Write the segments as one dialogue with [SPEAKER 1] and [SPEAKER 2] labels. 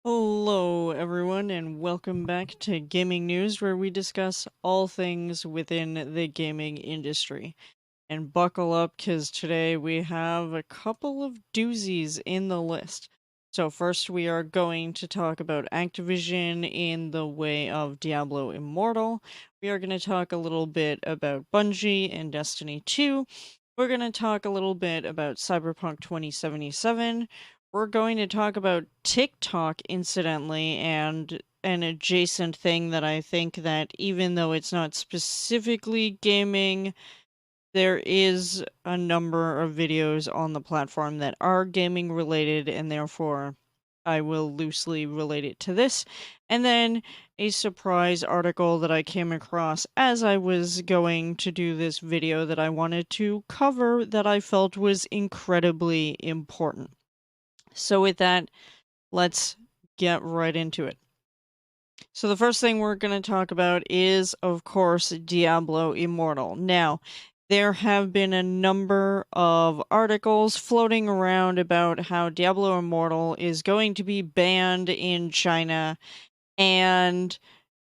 [SPEAKER 1] Hello, everyone, and welcome back to Gaming News, where we discuss all things within the gaming industry. And buckle up, because today we have a couple of doozies in the list. So, first, we are going to talk about Activision in the way of Diablo Immortal. We are going to talk a little bit about Bungie and Destiny 2. We're going to talk a little bit about Cyberpunk 2077. We're going to talk about TikTok, incidentally, and an adjacent thing that I think that even though it's not specifically gaming, there is a number of videos on the platform that are gaming related, and therefore I will loosely relate it to this. And then a surprise article that I came across as I was going to do this video that I wanted to cover that I felt was incredibly important. So, with that, let's get right into it. So, the first thing we're going to talk about is, of course, Diablo Immortal. Now, there have been a number of articles floating around about how Diablo Immortal is going to be banned in China, and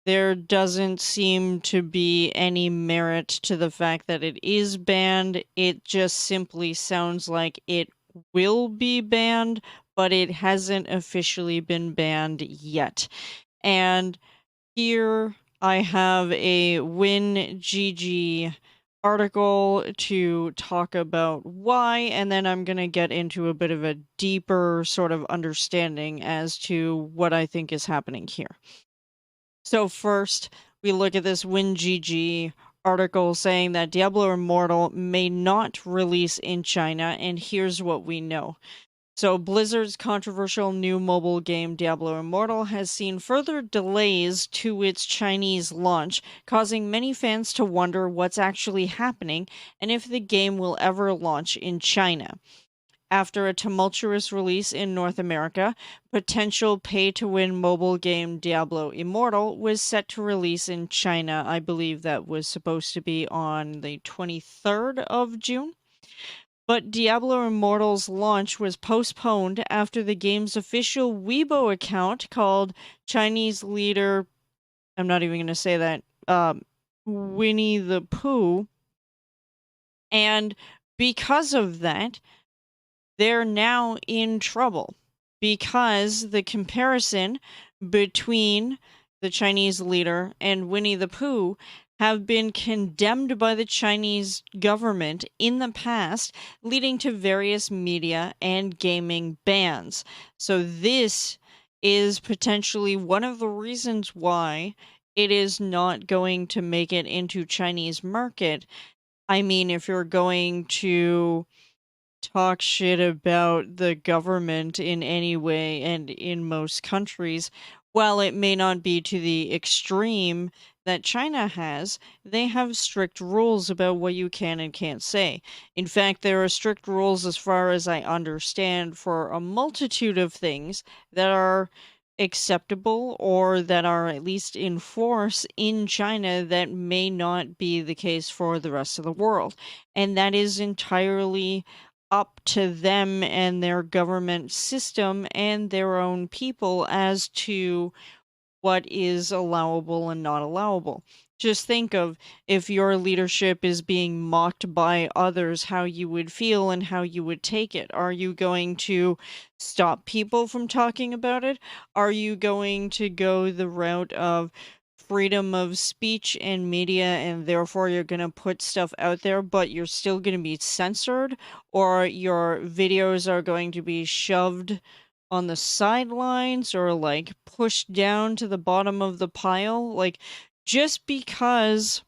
[SPEAKER 1] there doesn't seem to be any merit to the fact that it is banned. It just simply sounds like it will be banned, but it hasn't officially been banned yet. And here I have a WinGG article to talk about why, and then I'm going to get into a bit of a deeper sort of understanding as to what I think is happening here. So first, we look at this WinGG article saying that Diablo Immortal may not release in China, and here's what we know. So, Blizzard's controversial new mobile game Diablo Immortal has seen further delays to its Chinese launch, causing many fans to wonder what's actually happening and if the game will ever launch in China. After a tumultuous release in North America, potential pay to win mobile game Diablo Immortal was set to release in China. I believe that was supposed to be on the 23rd of June. But Diablo Immortal's launch was postponed after the game's official Weibo account called Chinese leader, I'm not even going to say that, Winnie the Pooh. And because of that, they're now in trouble because the comparison between the Chinese leader and Winnie the Pooh have been condemned by the Chinese government in the past, leading to various media and gaming bans. So, this is potentially one of the reasons why it is not going to make it into Chinese market. I mean, if you're going to talk shit about the government in any way and in most countries, while it may not be to the extreme that China has, they have strict rules about what you can and can't say. In fact, there are strict rules, as far as I understand, for a multitude of things that are acceptable or that are at least in force in China that may not be the case for the rest of the world. And that is entirely up to them and their government system and their own people as to what is allowable and not allowable. Just think of if your leadership is being mocked by others, how you would feel and how you would take it. Are you going to stop people from talking about it? Are you going to go the route of freedom of speech and media, and therefore you're going to put stuff out there, but you're still going to be censored, or your videos are going to be shoved on the sidelines or like pushed down to the bottom of the pile? Like, just because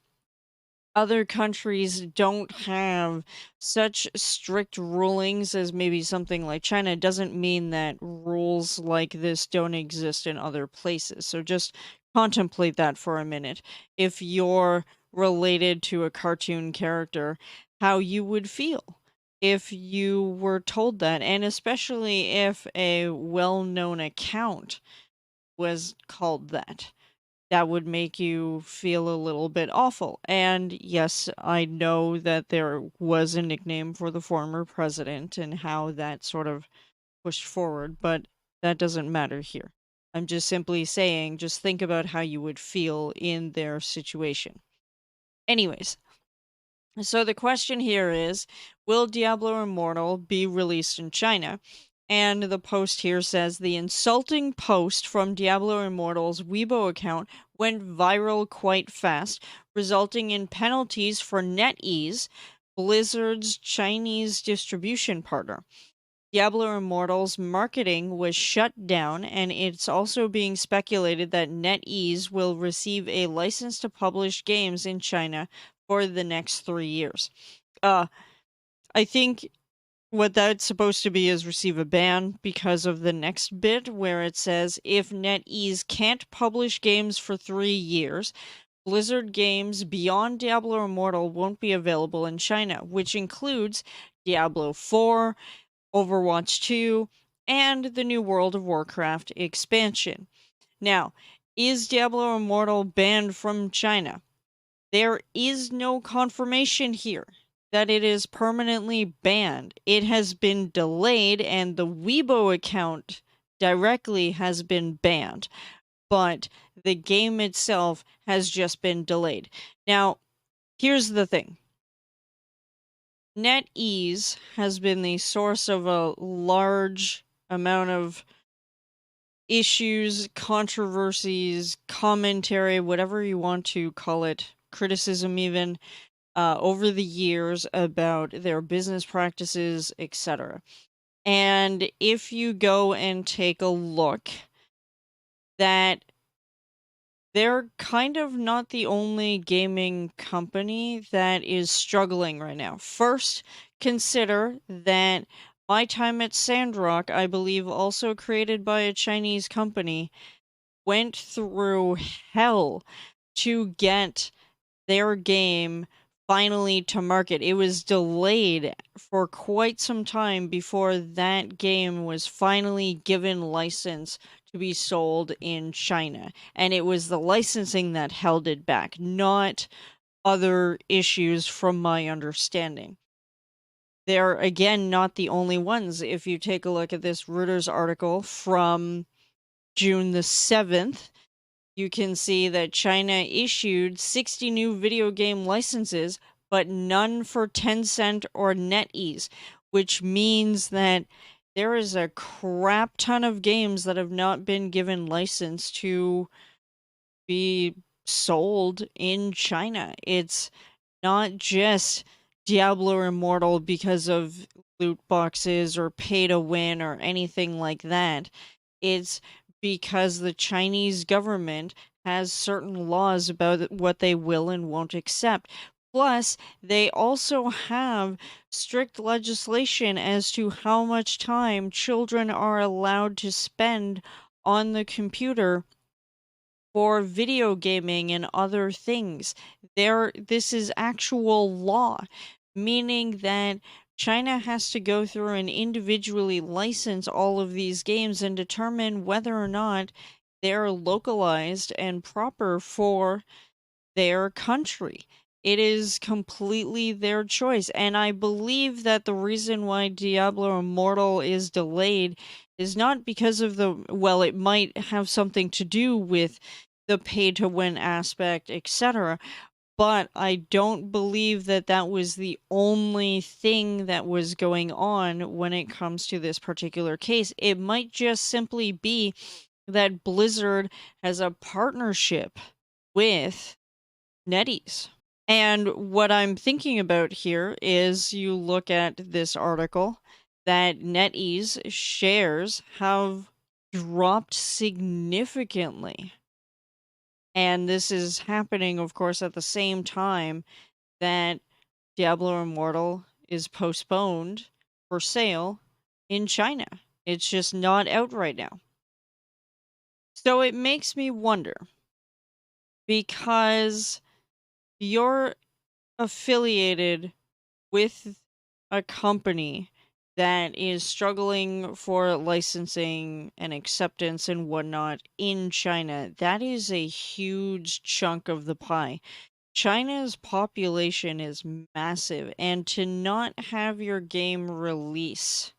[SPEAKER 1] other countries don't have such strict rulings as maybe something like China doesn't mean that rules like this don't exist in other places. So just contemplate that for a minute. If you're related to a cartoon character, how you would feel if you were told that, and especially if a well-known account was called that, that would make you feel a little bit awful. And yes, I know that there was a nickname for the former president and how that sort of pushed forward, but that doesn't matter here. I'm just simply saying, just think about how you would feel in their situation. Anyways, so the question here is, will Diablo Immortal be released in China? And the post here says, the insulting post from Diablo Immortal's Weibo account went viral quite fast, resulting in penalties for NetEase, Blizzard's Chinese distribution partner. Diablo Immortal's marketing was shut down, and it's also being speculated that NetEase will receive a license to publish games in China for the next 3 years. I think what that's supposed to be is receive a ban because of the next bit where it says if NetEase can't publish games for 3 years, Blizzard games beyond Diablo Immortal won't be available in China, which includes Diablo 4, Overwatch 2, and the new World of Warcraft expansion. Now, is Diablo Immortal banned from China? There is no confirmation here that it is permanently banned. It has been delayed, and the Weibo account directly has been banned, but the game itself has just been delayed. Now, here's the thing. NetEase has been the source of a large amount of issues, controversies, commentary, whatever you want to call it, criticism even, over the years about their business practices, etc. And if you go and take a look, that they're kind of not the only gaming company that is struggling right now. First, consider that My Time at Sandrock, I believe also created by a Chinese company, went through hell to get their game finally to market. It was delayed for quite some time before that game was finally given license to be sold in China. And it was the licensing that held it back, not other issues from my understanding. They're, again, not the only ones. If you take a look at this Reuters article from June the 7th, you can see that China issued 60 new video game licenses, but none for Tencent or NetEase, which means that there is a crap ton of games that have not been given license to be sold in China. It's not just Diablo Immortal because of loot boxes or pay to win or anything like that. It's because the Chinese government has certain laws about what they will and won't accept. Plus, they also have strict legislation as to how much time children are allowed to spend on the computer for video gaming and other things. This is actual law, meaning that China has to go through and individually license all of these games and determine whether or not they're localized and proper for their country. It is completely their choice. And I believe that the reason why Diablo Immortal is delayed is not because of well, it might have something to do with the pay to win aspect, etc. But I don't believe that that was the only thing that was going on when it comes to this particular case. It might just simply be that Blizzard has a partnership with NetEase. And what I'm thinking about here is you look at this article that NetEase shares have dropped significantly. And this is happening, of course, at the same time that Diablo Immortal is postponed for sale in China. It's just not out right now. So it makes me wonder, because you're affiliated with a company that is struggling for licensing and acceptance and whatnot in China. That is a huge chunk of the pie. China's population is massive, and to not have your game release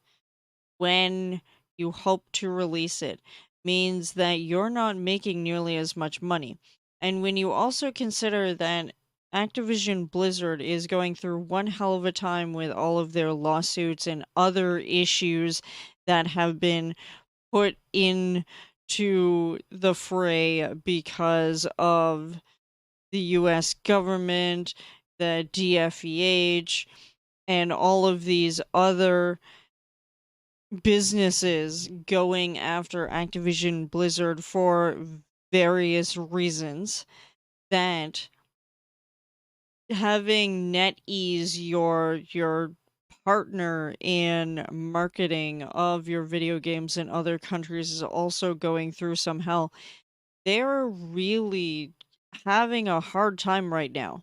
[SPEAKER 1] when you hope to release it, means that you're not making nearly as much money. And when you also consider that Activision Blizzard is going through one hell of a time with all of their lawsuits and other issues that have been put into the fray because of the US government, the DFEH, and all of these other businesses going after Activision Blizzard for various reasons, that having NetEase, your partner in marketing of your video games in other countries, is also going through some hell. They're really having a hard time right now.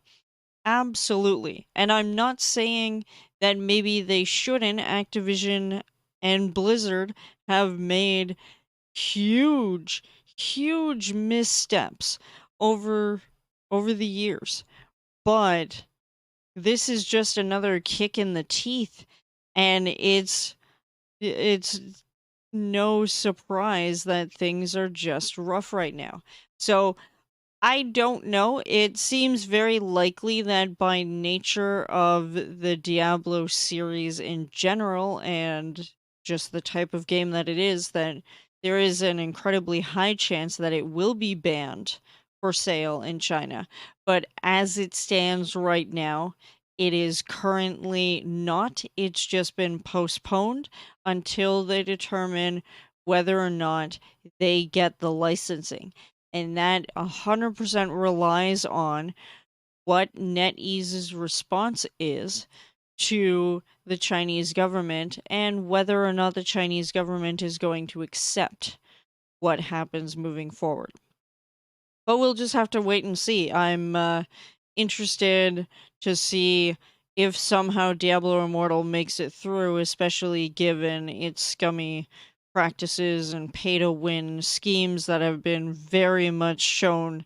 [SPEAKER 1] Absolutely. And I'm not saying that maybe they shouldn't. Activision and Blizzard have made huge, huge missteps over the years. But this is just another kick in the teeth, and it's no surprise that things are just rough right now. So I don't know. It seems very likely that by nature of the Diablo series in general and just the type of game that it is, that there is an incredibly high chance that it will be banned for sale in China. But as it stands right now, it is currently not. It's just been postponed until they determine whether or not they get the licensing, and that 100% relies on what NetEase's response is to the Chinese government and whether or not the Chinese government is going to accept what happens moving forward. But we'll just have to wait and see. I'm interested to see if somehow Diablo Immortal makes it through, especially given its scummy practices and pay-to-win schemes that have been very much shown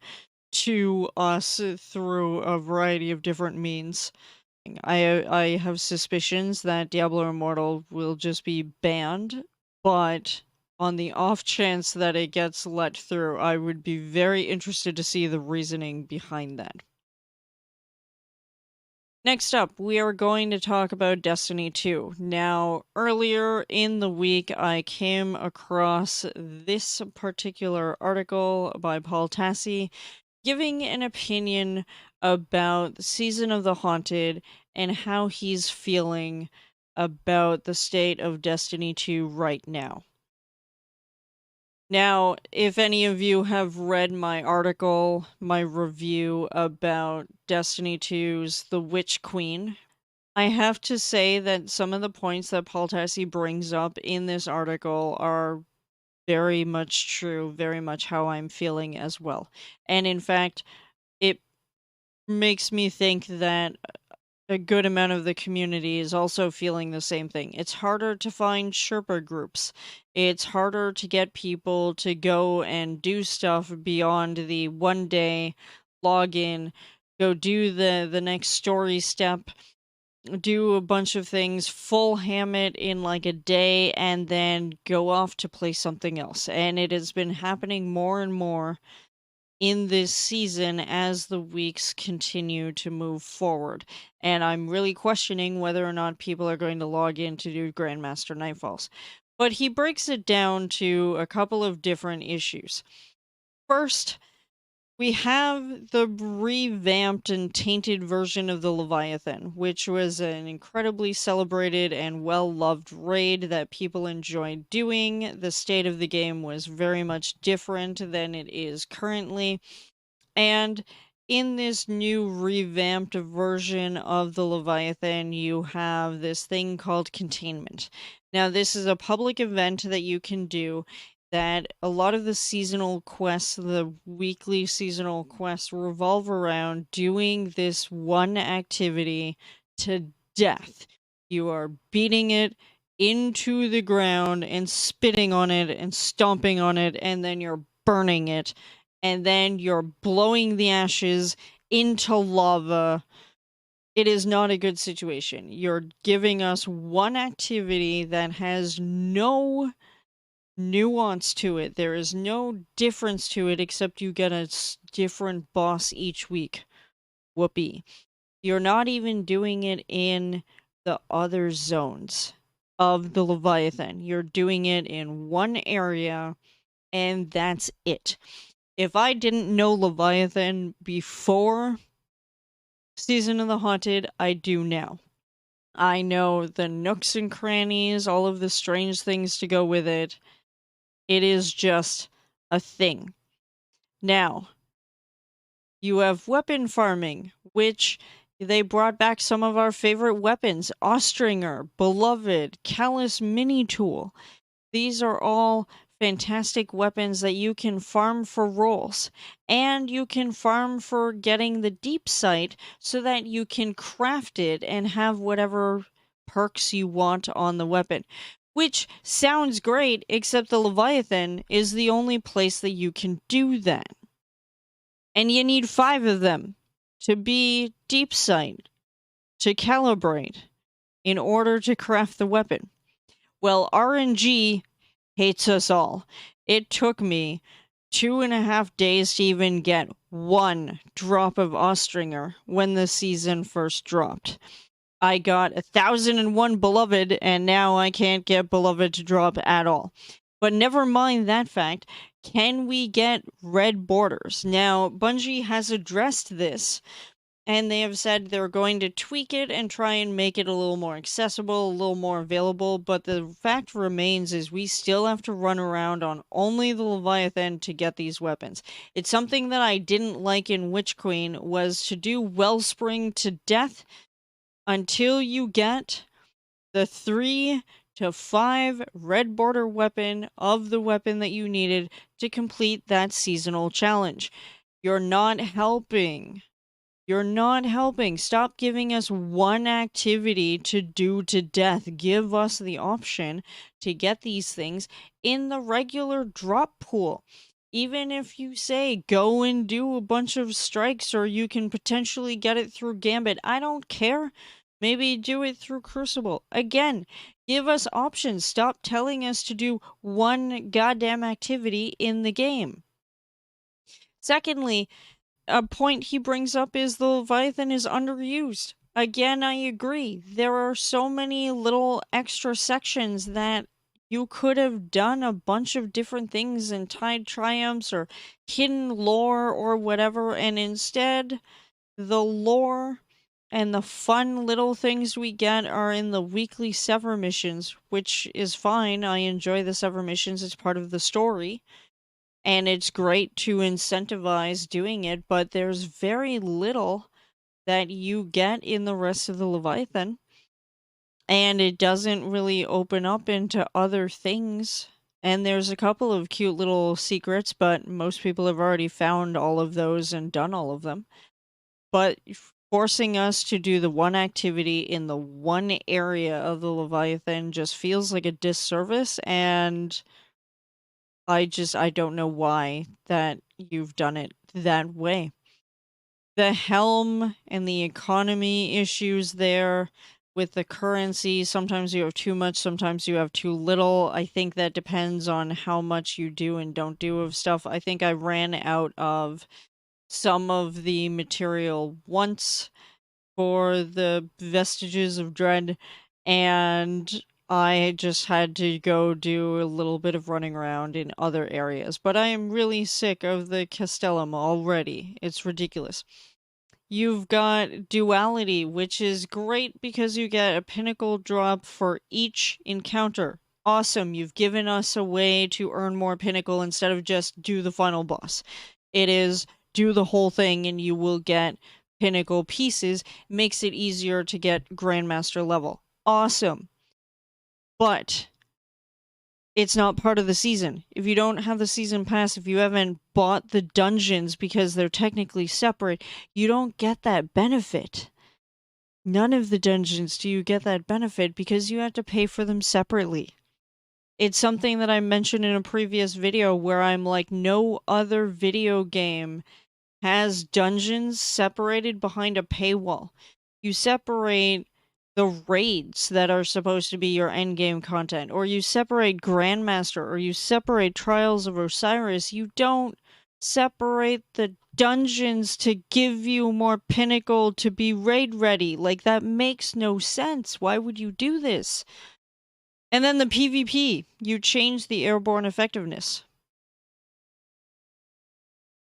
[SPEAKER 1] to us through a variety of different means. I have suspicions that Diablo Immortal will just be banned, but on the off chance that it gets let through, I would be very interested to see the reasoning behind that. Next up, we are going to talk about Destiny 2. Now, earlier in the week, I came across this particular article by Paul Tassi giving an opinion about the Season of the Haunted and how he's feeling about the state of Destiny 2 right now. Now, if any of you have read my article, my review about Destiny 2's The Witch Queen, I have to say that some of the points that Paul Tassi brings up in this article are very much true, very much how I'm feeling as well. And in fact, it makes me think that a good amount of the community is also feeling the same thing. It's harder to find Sherpa groups. It's harder to get people to go and do stuff beyond the one day login, go do the next story step, do a bunch of things, full ham it in like a day, and then go off to play something else. And it has been happening more and more in this season as the weeks continue to move forward. And I'm really questioning whether or not people are going to log in to do Grandmaster Nightfalls. But he breaks it down to a couple of different issues. First, we have the revamped and tainted version of the Leviathan, which was an incredibly celebrated and well-loved raid that people enjoyed doing. The state of the game was very much different than it is currently. And in this new revamped version of the Leviathan, you have this thing called containment. Now, this is a public event that you can do that a lot of the seasonal quests, the weekly seasonal quests, revolve around doing this one activity to death. You are beating it into the ground and spitting on it and stomping on it, and then you're burning it, and then you're blowing the ashes into lava. It is not a good situation. You're giving us one activity that has no nuance to it. There is no difference to it except you get a different boss each week. Whoopee. You're not even doing it in the other zones of the Leviathan. You're doing it in one area, and that's it. If I didn't know Leviathan before Season of the Haunted, I do now. I know the nooks and crannies, all of the strange things to go with it. It is just a thing. Now, you have weapon farming, which they brought back some of our favorite weapons. Ostringer, Beloved, Callus Mini Tool. These are all fantastic weapons that you can farm for rolls. And you can farm for getting the deep sight so that you can craft it and have whatever perks you want on the weapon. Which sounds great, except the Leviathan is the only place that you can do that. And you need 5 of them to be deep sight, to calibrate, in order to craft the weapon. Well, RNG hates us all. It took me 2.5 days to even get 1 drop of Ostringer when the season first dropped. I got 1,001 Beloved, and now I can't get Beloved to drop at all. But never mind that fact. Can we get red borders? Now, Bungie has addressed this, and they have said they're going to tweak it and try and make it a little more accessible, a little more available, but the fact remains is we still have to run around on only the Leviathan to get these weapons. It's something that I didn't like in Witch Queen, was to do Wellspring to death until you get the 3 to 5 red border weapon of the weapon that you needed to complete that seasonal challenge. You're not helping. You're not helping. Stop giving us one activity to do to death. Give us the option to get these things in the regular drop pool. Even if you say go and do a bunch of strikes, or you can potentially get it through Gambit, I don't care. Maybe do it through Crucible. Again, give us options. Stop telling us to do one goddamn activity in the game. Secondly, a point he brings up is the Leviathan is underused. Again, I agree. There are so many little extra sections that you could have done a bunch of different things in Tide Triumphs or hidden lore or whatever, and instead, the lore and the fun little things we get are in the weekly Sever missions, which is fine. I enjoy the Sever missions, it's part of the story. And it's great to incentivize doing it, but there's very little that you get in the rest of the Leviathan. And it doesn't really open up into other things. And there's a couple of cute little secrets, but most people have already found all of those and done all of them. But forcing us to do the one activity in the one area of the Leviathan just feels like a disservice, and I don't know why that you've done it that way. The helm and the economy issues there with the currency, sometimes you have too much, sometimes you have too little. I think that depends on how much you do and don't do of stuff. I think I ran out of some of the material once for the Vestiges of Dread, and I just had to go do a little bit of running around in other areas. But I am really sick of the Castellum already. It's ridiculous. You've got Duality, which is great because you get a pinnacle drop for each encounter. Awesome, you've given us a way to earn more pinnacle instead of just do the final boss. It is do the whole thing and you will get pinnacle pieces. Makes it easier to get Grandmaster level. Awesome. But it's not part of the season. If you don't have the season pass, if you haven't bought the dungeons because they're technically separate, you don't get that benefit. None of the dungeons do you get that benefit because you have to pay for them separately. It's something that I mentioned in a previous video where I'm like, no other video game has dungeons separated behind a paywall. You separate the raids that are supposed to be your endgame content, or you separate Grandmaster, or you separate Trials of Osiris. You don't separate the dungeons to give you more pinnacle to be raid ready. Like, that makes no sense. Why would you do this? And then the PvP, you change the airborne effectiveness.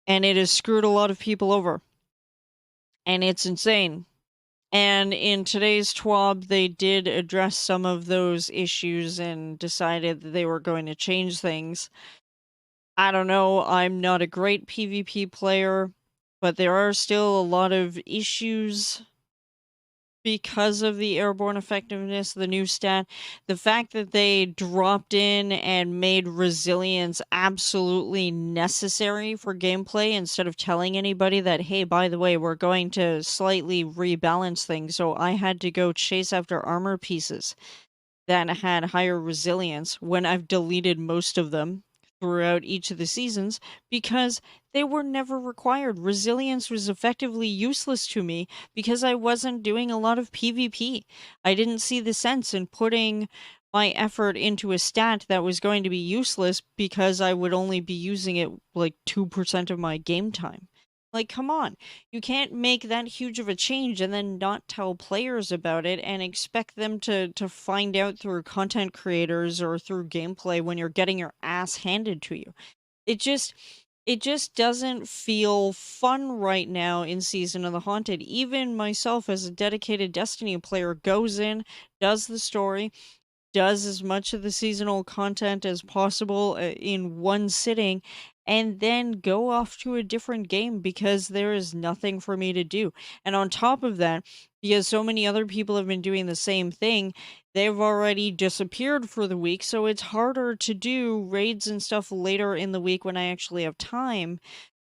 [SPEAKER 1] And it has screwed a lot of people over. And it's insane. And in today's TWAB, they did address some of those issues and decided that they were going to change things. I don't know, I'm not a great PvP player, but there are still a lot of issues because of the airborne effectiveness, the new stat. The fact that they dropped in and made resilience absolutely necessary for gameplay instead of telling anybody that, hey, by the way, we're going to slightly rebalance things. So I had to go chase after armor pieces that had higher resilience when I've deleted most of them throughout each of the seasons because they were never required. Resilience was effectively useless to me because I wasn't doing a lot of PvP. I didn't see the sense in putting my effort into a stat that was going to be useless because I would only be using it like 2% of my game time. Like, come on. You can't make that huge of a change and then not tell players about it and expect them to find out through content creators or through gameplay when you're getting your ass handed to you. It just doesn't feel fun right now in Season of the Haunted. Even myself as a dedicated Destiny player goes in, does the story, does as much of the seasonal content as possible in one sitting, and then go off to a different game because there is nothing for me to do. And on top of that, because so many other people have been doing the same thing, they've already disappeared for the week, so it's harder to do raids and stuff later in the week when I actually have time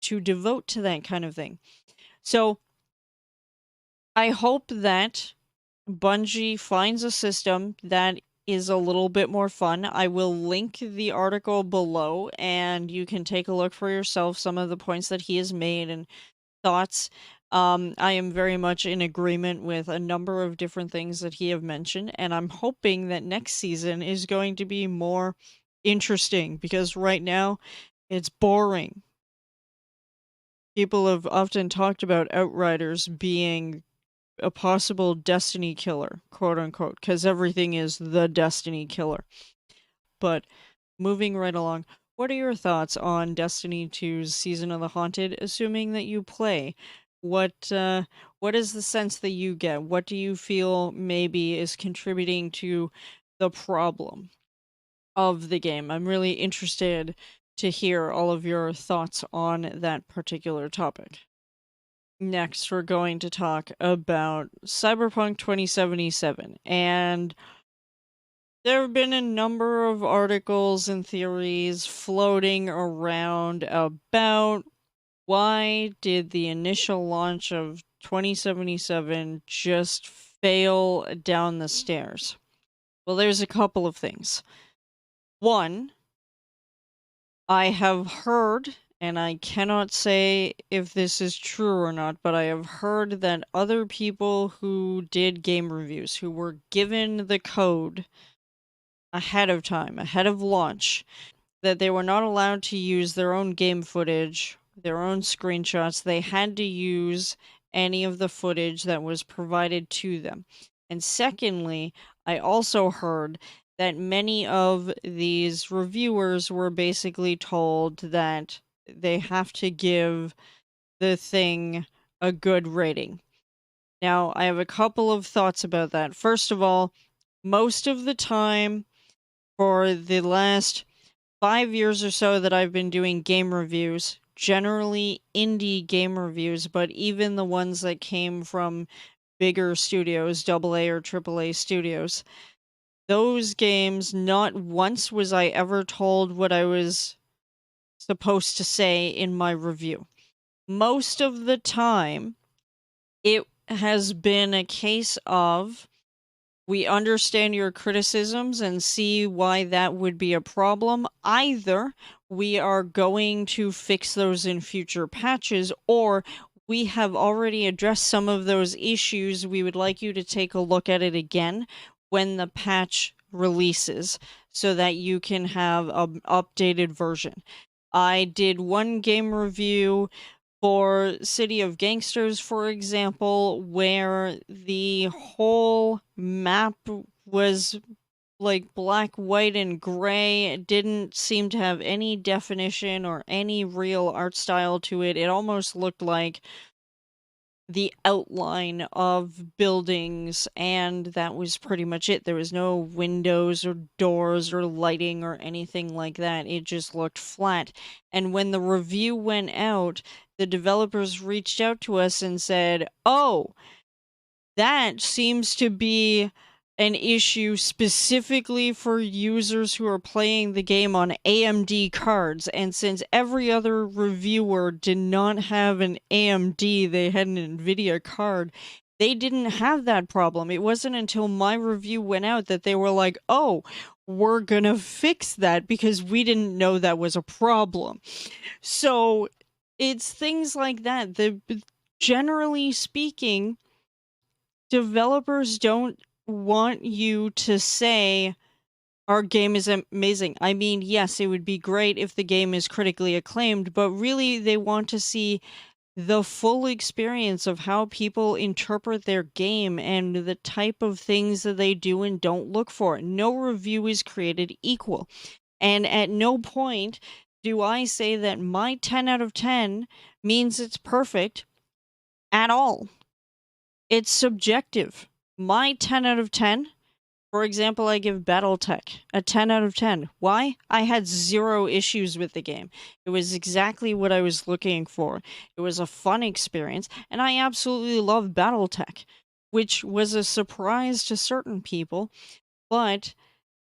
[SPEAKER 1] to devote to that kind of thing. So I hope that Bungie finds a system that is a little bit more fun. I will link the article below and you can take a look for yourself, some of the points that he has made and thoughts. I am very much in agreement with a number of different things that he have mentioned, and I'm hoping that next season is going to be more interesting because right now it's boring. People have often talked about Outriders being a possible Destiny killer, quote unquote, because everything is the Destiny killer. But moving right along, what are your thoughts on Destiny 2's Season of the Haunted, assuming that you play? What is the sense that you get? What do you feel maybe is contributing to the problem of the game? I'm really interested to hear all of your thoughts on that particular topic. Next, we're going to talk about Cyberpunk 2077. And there have been a number of articles and theories floating around about why did the initial launch of 2077 just fail down the stairs? Well, there's a couple of things. One, I have heard, and I cannot say if this is true or not, but I have heard that other people who did game reviews, who were given the code ahead of time, ahead of launch, that they were not allowed to use their own game footage, their own screenshots. They had to use any of the footage that was provided to them. And secondly, I also heard that many of these reviewers were basically told that they have to give the thing a good rating. Now, I have a couple of thoughts about that. First of all, most of the time for the last 5 years or so that I've been doing game reviews, generally indie game reviews, but even the ones that came from bigger studios, AA or AAA studios, those games, not once was I ever told what I was supposed to say in my review. Most of the time, it has been a case of, we understand your criticisms and see why that would be a problem. Either we are going to fix those in future patches, or we have already addressed some of those issues. We would like you to take a look at it again when the patch releases so that you can have an updated version. I did one game review for City of Gangsters, for example, where the whole map was like black, white, and gray. It didn't seem to have any definition or any real art style to it. It almost looked like the outline of buildings, and that was pretty much it. There was no windows or doors or lighting or anything like that. It just looked flat. And when the review went out, the developers reached out to us and said, "Oh, that seems to be an issue specifically for users who are playing the game on AMD cards. And since every other reviewer did not have an AMD, they had an NVIDIA card, they didn't have that problem. It wasn't until my review went out that they were like, oh, we're gonna fix that because we didn't know that was a problem." So it's things like that. Generally speaking, developers don't want you to say our game is amazing. I mean, yes, it would be great if the game is critically acclaimed, but really they want to see the full experience of how people interpret their game and the type of things that they do and don't look for. No review is created equal. And at no point do I say that my 10 out of 10 means it's perfect at all. It's subjective. My 10 out of 10, for example, I give Battletech a 10 out of 10. Why? I had 0 issues with the game. It was exactly what I was looking for. It was a fun experience, and I absolutely love Battletech, which was a surprise to certain people, but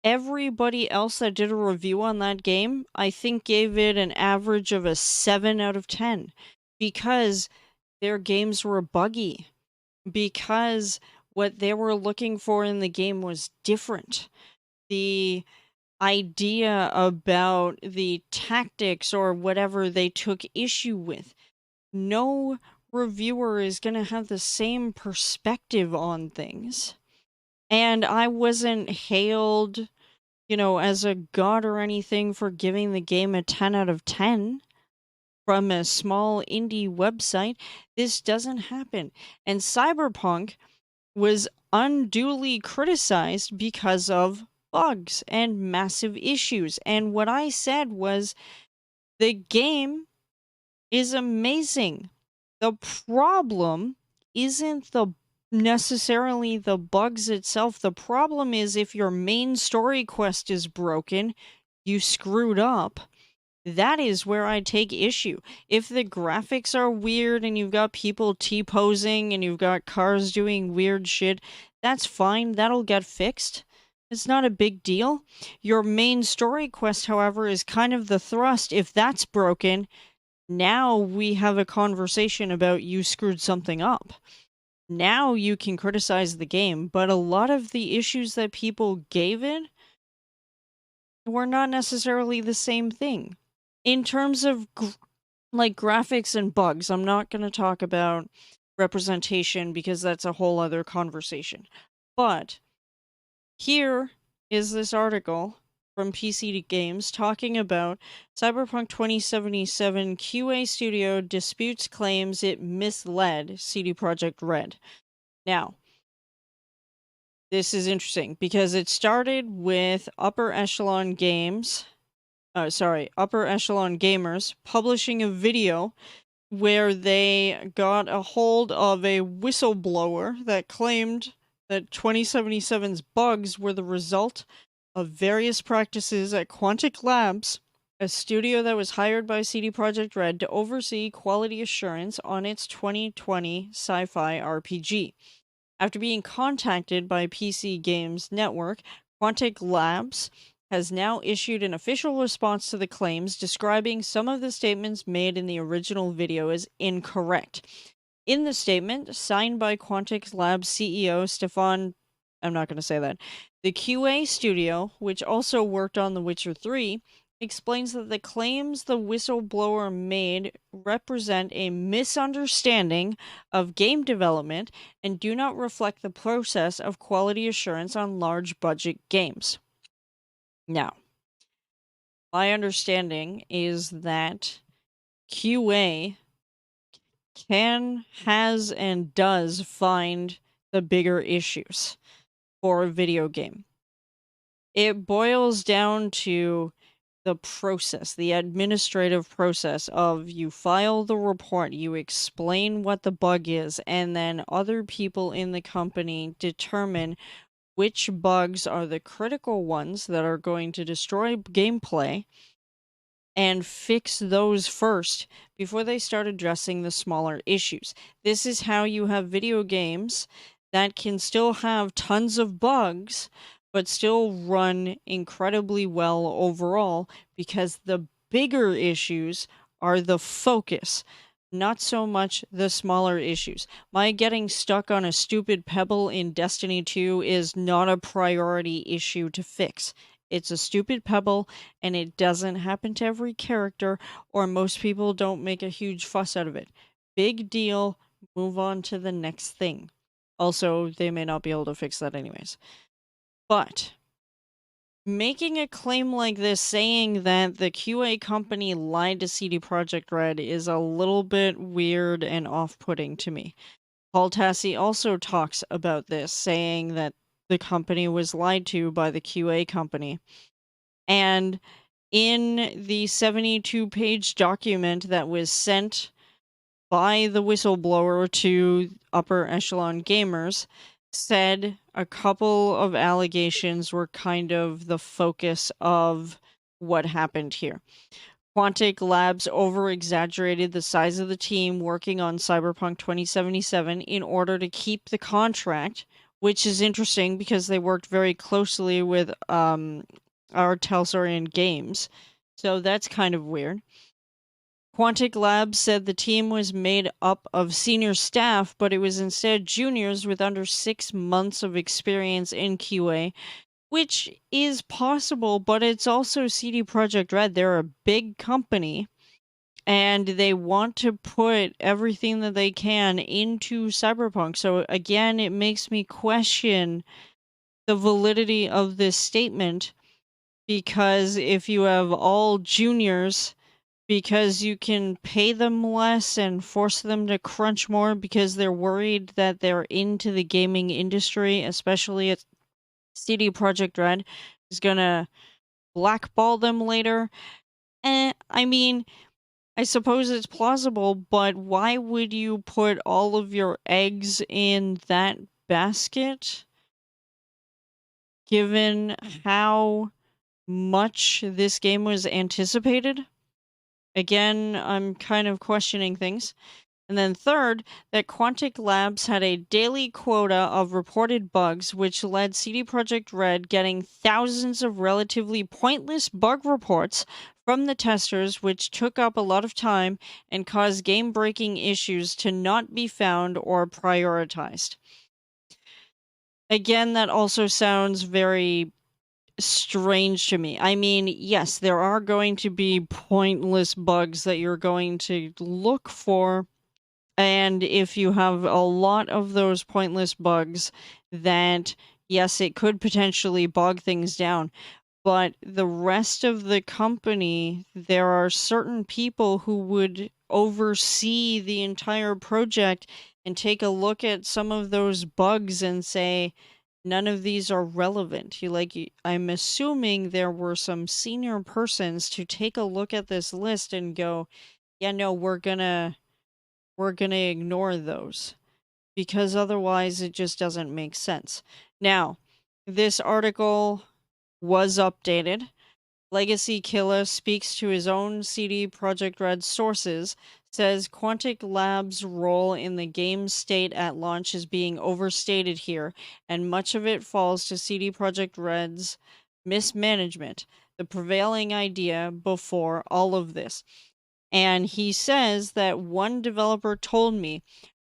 [SPEAKER 1] everybody else that did a review on that game, I think gave it an average of a 7 out of 10, because their games were buggy, because what they were looking for in the game was different. The idea about the tactics or whatever they took issue with. No reviewer is going to have the same perspective on things. And I wasn't hailed, as a god or anything for giving the game a 10 out of 10 from a small indie website. This doesn't happen. And Cyberpunk was unduly criticized because of bugs and massive issues. And what I said was, the game is amazing. The problem isn't necessarily the bugs itself. The problem is if your main story quest is broken, you screwed up. That is where I take issue. If the graphics are weird and you've got people T-posing and you've got cars doing weird shit, that's fine. That'll get fixed. It's not a big deal. Your main story quest, however, is kind of the thrust. If that's broken, now we have a conversation about you screwed something up. Now you can criticize the game, but a lot of the issues that people gave it were not necessarily the same thing. In terms of graphics and bugs, I'm not going to talk about representation because that's a whole other conversation. But here is this article from PC Games talking about Cyberpunk 2077 QA studio disputes claims it misled CD Projekt Red. Now, this is interesting because it started with Upper Echelon Gamers publishing a video where they got a hold of a whistleblower that claimed that 2077's bugs were the result of various practices at Quantic Labs, a studio that was hired by CD Projekt Red to oversee quality assurance on its 2020 sci-fi RPG. After being contacted by PC Games Network, Quantic Labs has now issued an official response to the claims, describing some of the statements made in the original video as incorrect. In the statement, signed by Quantic Labs CEO Stefan, I'm not going to say that, the QA studio, which also worked on The Witcher 3, explains that the claims the whistleblower made represent a misunderstanding of game development and do not reflect the process of quality assurance on large budget games. Now, my understanding is that QA has, and does find the bigger issues for a video game. It boils down to the process, the administrative process of you file the report, you explain what the bug is, and then other people in the company determine which bugs are the critical ones that are going to destroy gameplay and fix those first before they start addressing the smaller issues. This is how you have video games that can still have tons of bugs, but still run incredibly well overall, because the bigger issues are the focus, not so much the smaller issues. My getting stuck on a stupid pebble in Destiny 2 is not a priority issue to fix. It's a stupid pebble, and it doesn't happen to every character, or most people don't make a huge fuss out of it. Big deal, move on to the next thing. Also, they may not be able to fix that anyways. But making a claim like this, saying that the QA company lied to CD Projekt Red, is a little bit weird and off-putting to me. Paul Tassi also talks about this, saying that the company was lied to by the QA company. And in the 72-page document that was sent by the whistleblower to upper echelon gamers, said a couple of allegations were kind of the focus of what happened here. Quantic Labs over-exaggerated the size of the team working on Cyberpunk 2077 in order to keep the contract, which is interesting because they worked very closely with our Telsorian Games. So that's kind of weird. Quantic Labs said the team was made up of senior staff, but it was instead juniors with under 6 months of experience in QA, which is possible, but it's also CD Projekt Red. They're a big company, and they want to put everything that they can into Cyberpunk. So again, it makes me question the validity of this statement, because if you have all juniors, because you can pay them less and force them to crunch more because they're worried that they're into the gaming industry, especially at CD Projekt Red, is gonna blackball them later. I mean, I suppose it's plausible, but why would you put all of your eggs in that basket, given how much this game was anticipated? Again, I'm kind of questioning things. And then third, that Quantic Labs had a daily quota of reported bugs, which led CD Projekt Red getting thousands of relatively pointless bug reports from the testers, which took up a lot of time and caused game-breaking issues to not be found or prioritized. Again, that also sounds very strange to me. I mean, yes, there are going to be pointless bugs that you're going to look for, and if you have a lot of those pointless bugs, that yes, it could potentially bog things down. But the rest of the company, there are certain people who would oversee the entire project and take a look at some of those bugs and say, none of these are relevant. I'm assuming there were some senior persons to take a look at this list and go, yeah, no, we're gonna ignore those, because otherwise it just doesn't make sense. Now, this article was updated. Legacy Killer speaks to his own CD Projekt Red sources, says Quantic Labs' role in the game's state at launch is being overstated here, and much of it falls to CD Projekt Red's mismanagement, the prevailing idea before all of this. And he says that one developer told me,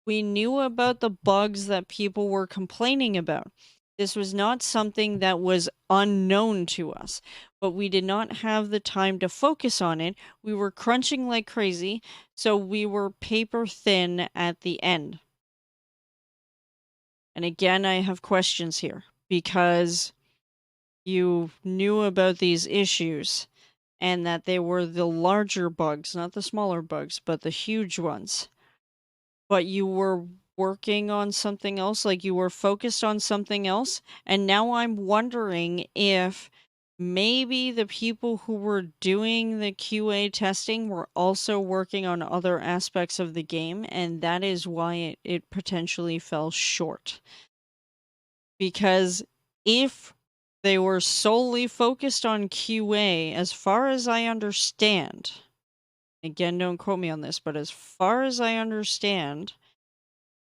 [SPEAKER 1] we knew about the bugs that people were complaining about. This was not something that was unknown to us. but we did not have the time to focus on it. We were crunching like crazy, so we were paper thin at the end. And again, I have questions here because you knew about these issues and that they were the larger bugs, not the smaller bugs, but the huge ones. But you were working on something else, like you were focused on something else. And now I'm wondering if maybe the people who were doing the QA testing were also working on other aspects of the game, and that is why it potentially fell short. Because if they were solely focused on QA, as far as I understand, again, don't quote me on this, but as far as I understand,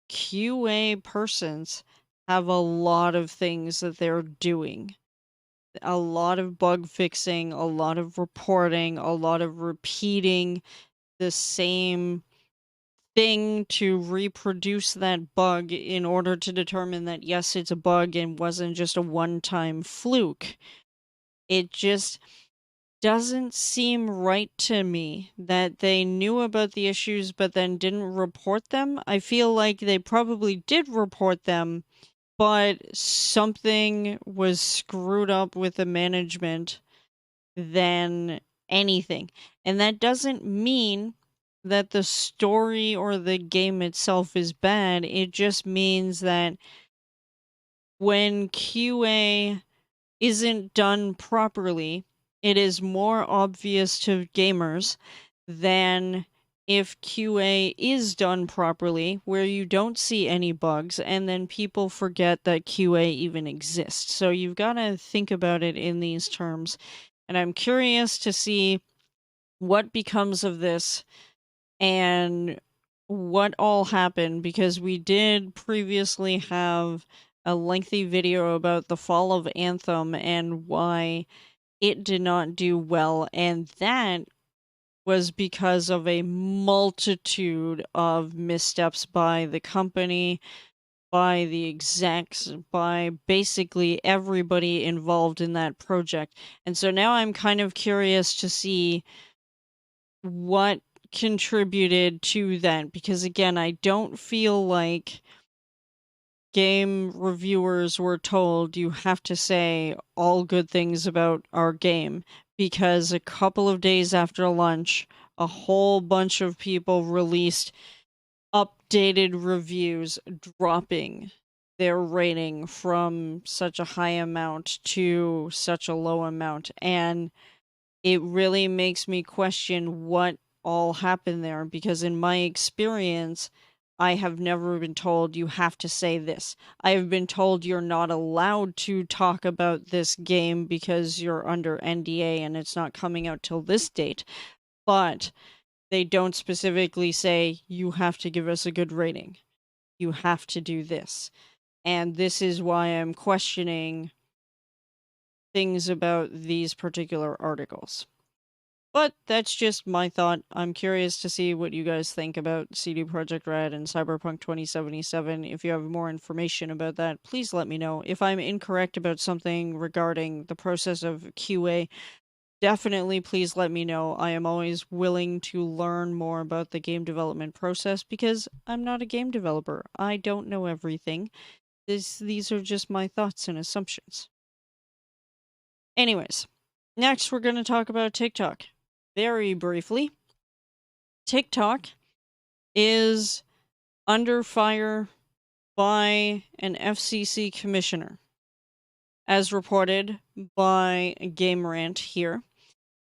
[SPEAKER 1] QA persons have a lot of things that they're doing. A lot of bug fixing, a lot of reporting, a lot of repeating the same thing to reproduce that bug in order to determine that yes, it's a bug and wasn't just a one-time fluke. It just doesn't seem right to me that they knew about the issues but then didn't report them. I feel like they probably did report them, but something was screwed up with the management than anything. And that doesn't mean that the story or the game itself is bad. It just means that when QA isn't done properly, it is more obvious to gamers than if QA is done properly, where you don't see any bugs, and then people forget that QA even exists. So you've got to think about it in these terms. And I'm curious to see what becomes of this and what all happened, because we did previously have a lengthy video about the fall of Anthem and why it did not do well, and that was because of a multitude of missteps by the company, by the execs, by basically everybody involved in that project. And so now I'm kind of curious to see what contributed to that, because again, I don't feel like game reviewers were told you have to say all good things about our game, because a couple of days after lunch, a whole bunch of people released updated reviews dropping their rating from such a high amount to such a low amount. And it really makes me question what all happened there, because in my experience, I have never been told you have to say this. I have been told you're not allowed to talk about this game because you're under NDA and it's not coming out till this date. But they don't specifically say you have to give us a good rating. You have to do this. And this is why I'm questioning things about these particular articles. But that's just my thought. I'm curious to see what you guys think about CD Projekt Red and Cyberpunk 2077. If you have more information about that, please let me know. If I'm incorrect about something regarding the process of QA, definitely please let me know. I am always willing to learn more about the game development process because I'm not a game developer. I don't know everything. These are just my thoughts and assumptions. Anyways, next we're going to talk about TikTok. Very briefly, TikTok is under fire by an FCC commissioner, as reported by Game Rant here.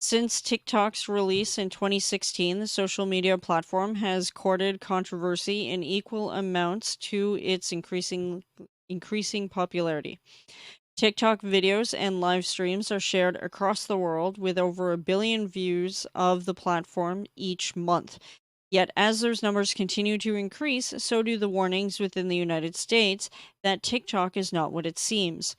[SPEAKER 1] Since TikTok's release in 2016, the social media platform has courted controversy in equal amounts to its increasing popularity. TikTok videos and live streams are shared across the world with over 1 billion views of the platform each month. Yet, as those numbers continue to increase, so do the warnings within the United States that TikTok is not what it seems.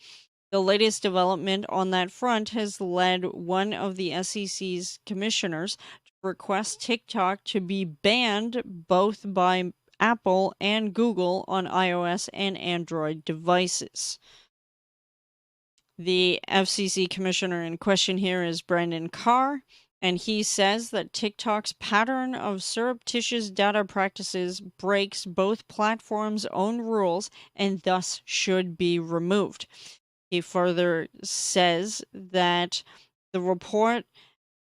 [SPEAKER 1] The latest development on that front has led one of the SEC's commissioners to request TikTok to be banned both by Apple and Google on iOS and Android devices. The FCC commissioner in question here is Brendan Carr, and he says that TikTok's pattern of surreptitious data practices breaks both platforms' own rules and thus should be removed. He further says that the report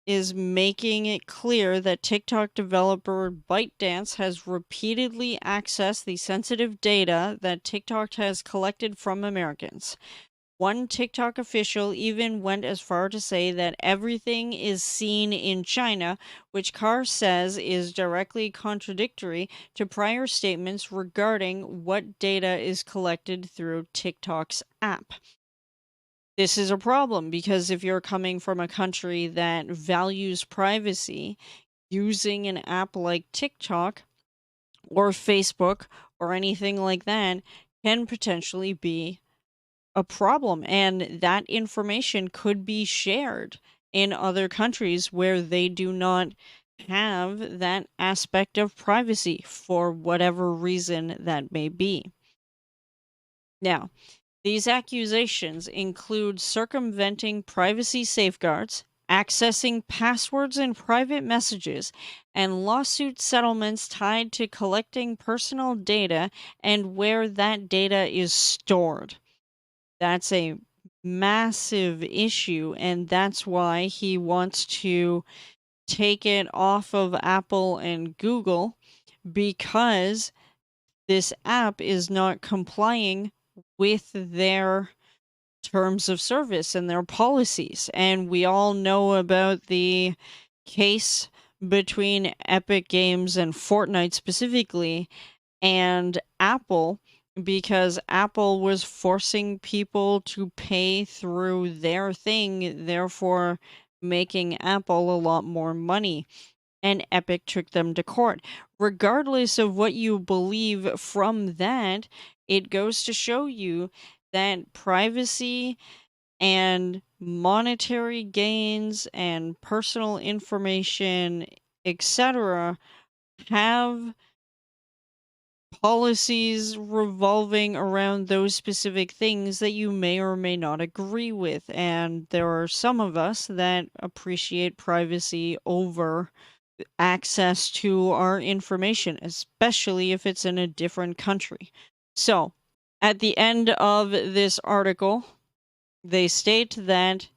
[SPEAKER 1] is making it clear that TikTok developer ByteDance has repeatedly accessed the sensitive data that TikTok has collected from Americans. One TikTok official even went as far to say that everything is seen in China, which Carr says is directly contradictory to prior statements regarding what data is collected through TikTok's app. This is a problem because if you're coming from a country that values privacy, using an app like TikTok or Facebook or anything like that can potentially be a problem, and that information could be shared in other countries where they do not have that aspect of privacy for whatever reason that may be. Now, these accusations include circumventing privacy safeguards, accessing passwords and private messages, and lawsuit settlements tied to collecting personal data and where that data is stored. That's a massive issue, and that's why he wants to take it off of Apple and Google, because this app is not complying with their terms of service and their policies. And we all know about the case between Epic Games and Fortnite specifically and Apple, because Apple was forcing people to pay through their thing, therefore making Apple a lot more money. And Epic took them to court. Regardless of what you believe from that, it goes to show you that privacy and monetary gains and personal information, etc., have policies revolving around those specific things that you may or may not agree with. And there are some of us that appreciate privacy over access to our information, especially if it's in a different country. So, at the end of this article, they state that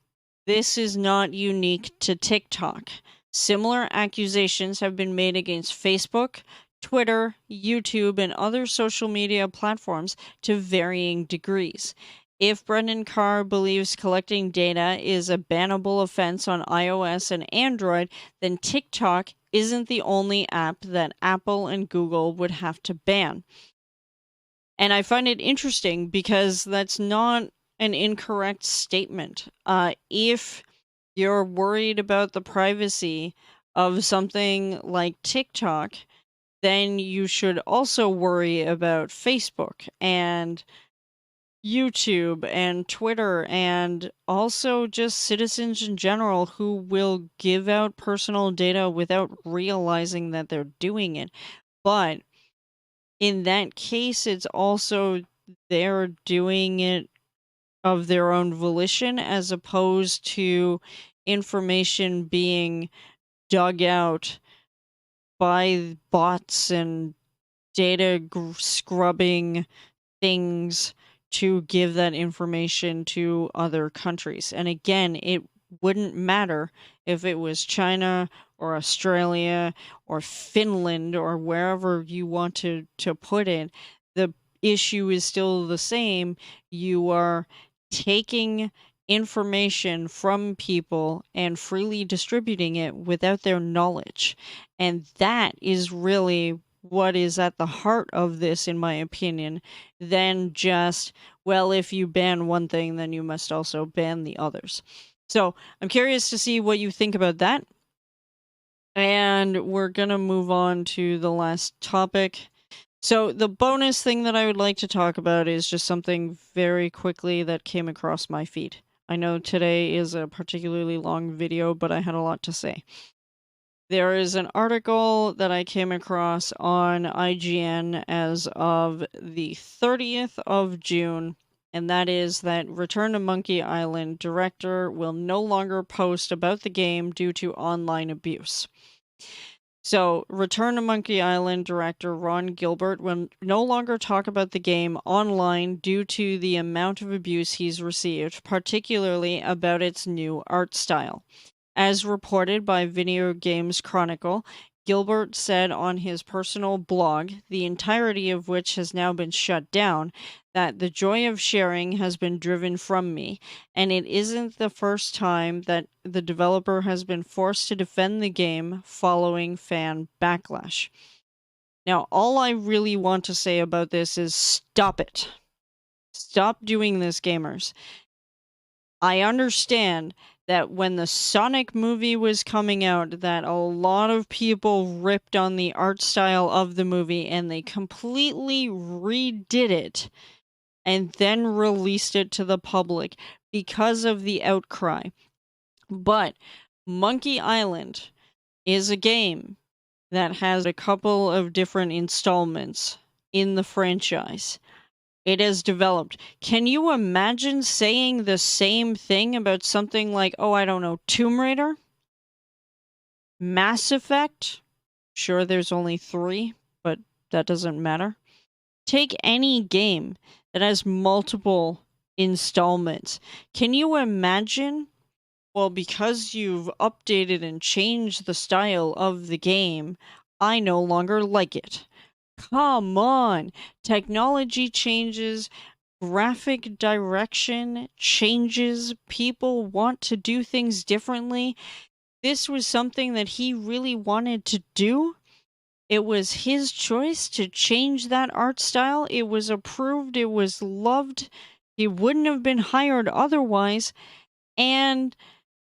[SPEAKER 1] this is not unique to TikTok. Similar accusations have been made against Facebook, Twitter, YouTube, and other social media platforms to varying degrees. If Brendan Carr believes collecting data is a bannable offense on iOS and Android, then TikTok isn't the only app that Apple and Google would have to ban. And I find it interesting because that's not an incorrect statement. If you're worried about the privacy of something like TikTok, then you should also worry about Facebook and YouTube and Twitter, and also just citizens in general who will give out personal data without realizing that they're doing it. But in that case, it's also they're doing it of their own volition as opposed to information being dug out by bots and data scrubbing things to give that information to other countries. And again, it wouldn't matter if it was China or Australia or Finland or wherever you want to put it. The issue is still the same. You are taking information from people and freely distributing it without their knowledge. And that is really what is at the heart of this, in my opinion, than just, well, if you ban one thing, then you must also ban the others. So I'm curious to see what you think about that. And we're going to move on to the last topic. So the bonus thing that I would like to talk about is just something very quickly that came across my feed. I know today is a particularly long video, but I had a lot to say. There is an article that I came across on IGN as of the 30th of June, and that is that Return to Monkey Island director will no longer post about the game due to online abuse. So, Return to Monkey Island director Ron Gilbert will no longer talk about the game online due to the amount of abuse he's received, particularly about its new art style. As reported by Video Games Chronicle, Gilbert said on his personal blog, the entirety of which has now been shut down, that the joy of sharing has been driven from me, and it isn't the first time that the developer has been forced to defend the game following fan backlash. Now, all I really want to say about this is stop it. Stop doing this, gamers. I understand that when the Sonic movie was coming out, that a lot of people ripped on the art style of the movie and they completely redid it and then released it to the public because of the outcry. But Monkey Island is a game that has a couple of different installments in the franchise. It has developed. Can you imagine saying the same thing about something like, oh, I don't know, Tomb Raider? Mass Effect? Sure, there's only 3, but that doesn't matter. Take any game that has multiple installments. Can you imagine? Well, because you've updated and changed the style of the game, I no longer like it. Come on! Technology changes, graphic direction changes, people want to do things differently. This was something that he really wanted to do. It was his choice to change that art style. It was approved, it was loved. He wouldn't have been hired otherwise. And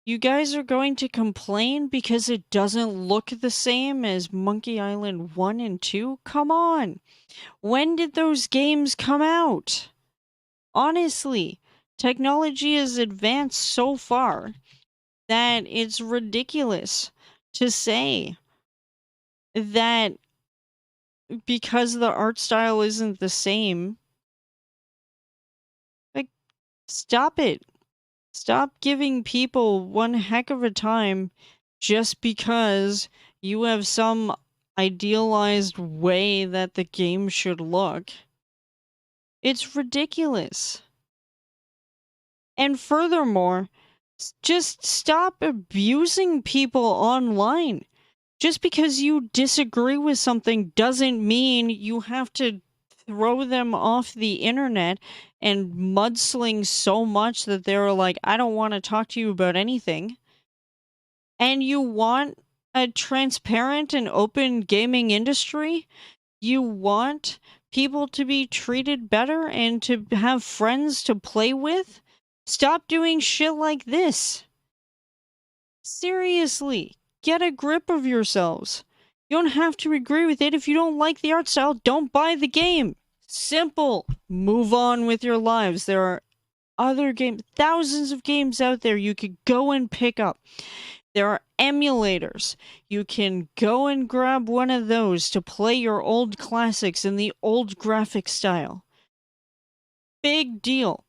[SPEAKER 1] you guys are going to complain because it doesn't look the same as Monkey Island 1 and 2? Come on! When did those games come out? Honestly, technology has advanced so far that it's ridiculous to say that because the art style isn't the same, like, stop it. Stop giving people one heck of a time just because you have some idealized way that the game should look. It's ridiculous. And furthermore, just stop abusing people online. Just because you disagree with something doesn't mean you have to throw them off the internet and mudsling so much that they're like, I don't want to talk to you about anything. And you want a transparent and open gaming industry? You want people to be treated better and to have friends to play with? Stop doing shit like this. Seriously, get a grip of yourselves. You don't have to agree with it. If you don't like the art style, don't buy the game. Simple. Move on with your lives. There are other games, thousands of games out there you could go and pick up. There are emulators. You can go and grab one of those to play your old classics in the old graphic style. Big deal.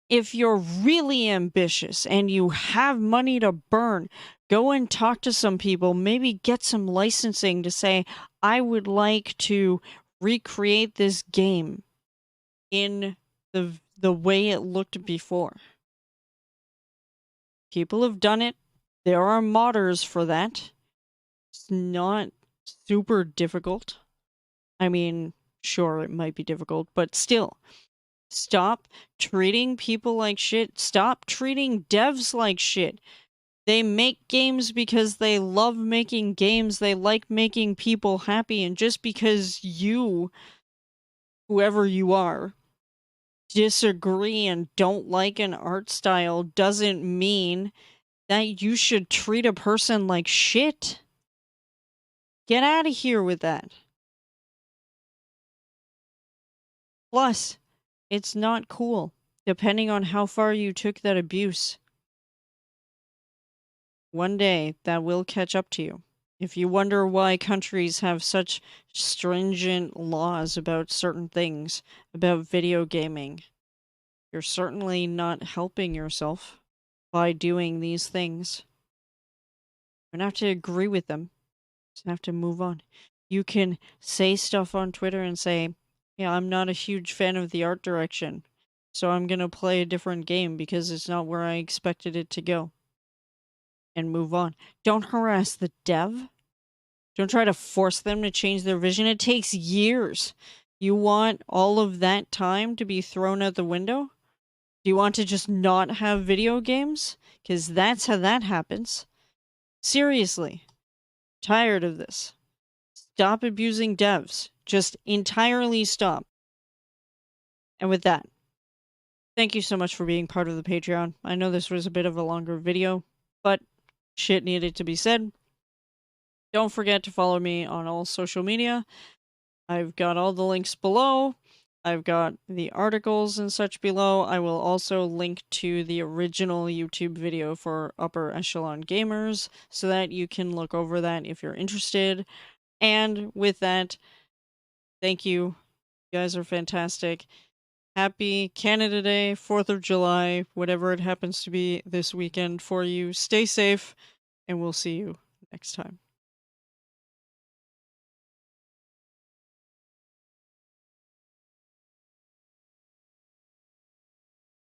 [SPEAKER 1] If you're really ambitious and you have money to burn, go and talk to some people, maybe get some licensing to say, I would like to recreate this game in the way it looked before. People have done it. There are modders for that. It's not super difficult. I mean, sure, it might be difficult, but still. Stop treating people like shit. Stop treating devs like shit. They make games because they love making games. They like making people happy. And just because you, whoever you are, disagree and don't like an art style doesn't mean that you should treat a person like shit. Get out of here with that. Plus, it's not cool, depending on how far you took that abuse. One day, that will catch up to you. If you wonder why countries have such stringent laws about certain things, about video gaming, you're certainly not helping yourself by doing these things. You don't have to agree with them. You just have to move on. You can say stuff on Twitter and say, yeah, I'm not a huge fan of the art direction, so I'm going to play a different game because it's not where I expected it to go. And move on. Don't harass the dev. Don't try to force them to change their vision. It takes years. You want all of that time to be thrown out the window? Do you want to just not have video games? Because that's how that happens. Seriously. Tired of this. Stop abusing devs. Just entirely stop. And with that, thank you so much for being part of the Patreon. I know this was a bit of a longer video, but shit needed to be said. Don't forget to follow me on all social media. I've got all the links below. I've got the articles and such below. I will also link to the original YouTube video for Upper Echelon Gamers so that you can look over that if you're interested. And with that, thank you. You guys are fantastic. Happy Canada Day, 4th of July, whatever it happens to be this weekend for you. Stay safe, and we'll see you next time.